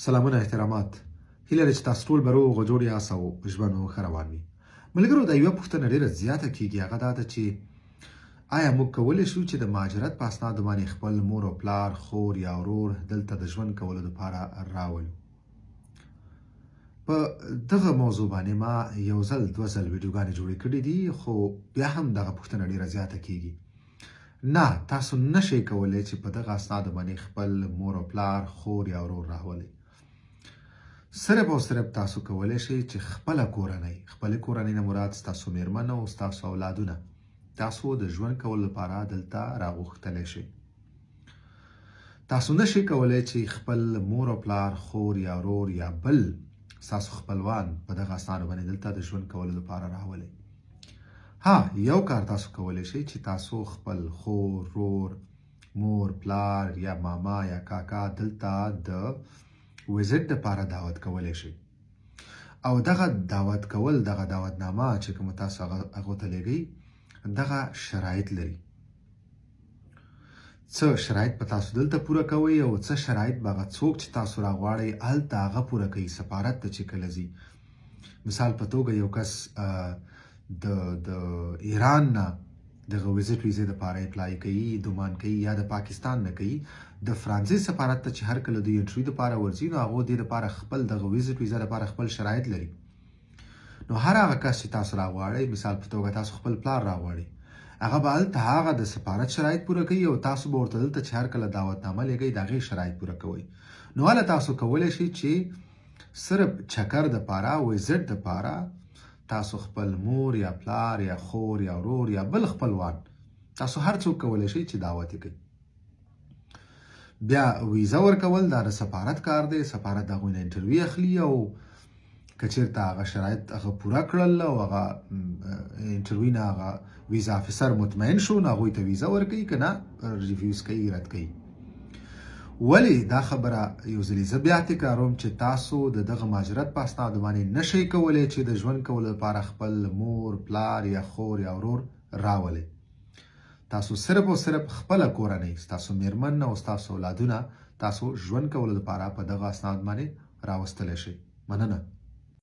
سلامونه احترامات هیله لري چې تاسو ټول به روغ جوړ یاست او ژوند مو ښه روان وي. ملګرو د یوه پوښتنه ډېره زیاته کیږي، هغه دا ده چې آیا موږ کولی شو چې د مهاجرت په اسنادو باندې خپل مور او پلار، خور یا ورور دلته د ژوند کولو لپاره راولو؟ په دغه موضوع باندې ما یو ځل دوه ځل ویډیوګانې جوړې کړې دي، خو بیا هم دغه پوښتنه ډېره زیاته کیږي. نه، تاسو نشئ کولی چې په دغه اسنادو باندې خپل مور او پلار، خور یا ورور راولئ. صرف او صرف تاسو کولی شئ چې خپله کورنۍ نه مراد ستاسو میرمن او ستاسو اولادونه تاسو د ژوند کولو لپاره دلته راغوښتلی شئ. تاسو نشئ کولی چې خپل مور او پلار، خور یا ورور یا بل ستاسو خپلوان په دغه اسنادو باندې دلته د ژوند کولو لپاره راولئ. ها، یو کار تاسو کولی شئ چې تاسو خپل خور، ورور، مور، پلار یا ماما یا کاکا دلته د ویزټ دپاره دعوت کولی شئ، او دغه دعوتنامه چې کومه تاسو هغو ته لیږئ دغه شرایط لري. څه شرایط به تاسو دلته پوره کوئ او څه شرایط به هغه څوک چې تاسو راغواړئ هلته هغه پوره کوي. سفارت ته چې کله ځي، مثال په توګه یو کس د ایران نه دغه ویزټ ویزې دپاره اپلای کوي، دومان کوي، یا د پاکستان نه کوي، د فرانسې سفارت ته چې هر کله دوی انټرویو دپاره ورځي نو هغو دې دپاره خپل دغه ویزټ ویزه دپاره خپل شرایط لري. نو هر هغه کس چې تاسو راغواړئ، مثال په توګه تاسو خپل پلار راغواړئ، هغه به هلته هغه د سفارت شرایط پوره کوي او تاسو به ورته دلته چې هر کله دعوتنامه لیږئ د هغې شرایط پوره کوئ. نو هله تاسو کولی شئ چې صرف چکر دپاره، ویزټ دپاره تاسو خپل مور یا پلار یا خور یا ورور یا بل خپلوان، تاسو هر څوک کولی شئ چې دعوت یې کوئ. بیا ویزه ورکول دا د سفارت کار دی. سفارت د هغوی نه انټرویو اخلي او که چېرته هغه شرایط هغه پوره کړل او هغه انټرویو نه هغه ویزا افیسر مطمئن شو نو هغوی ته ویزه ورکوي، که نه ریفیوز کوي، رد کوي. ولې دا خبره یو ځلې زه بیا تکراروم چې تاسو د دغه مهاجرت په اسنادو باندې نشئ کولی چې د ژوند کولو لپاره خپل مور، پلار یا خور یا ورور راولئ. تاسو صرف او صرف خپله کورنۍ، ستاسو میرمن او ستاسو اولادونه تاسو ژوند کولو لپاره په دغه اسناد باندې راوستلی شئ. مننه.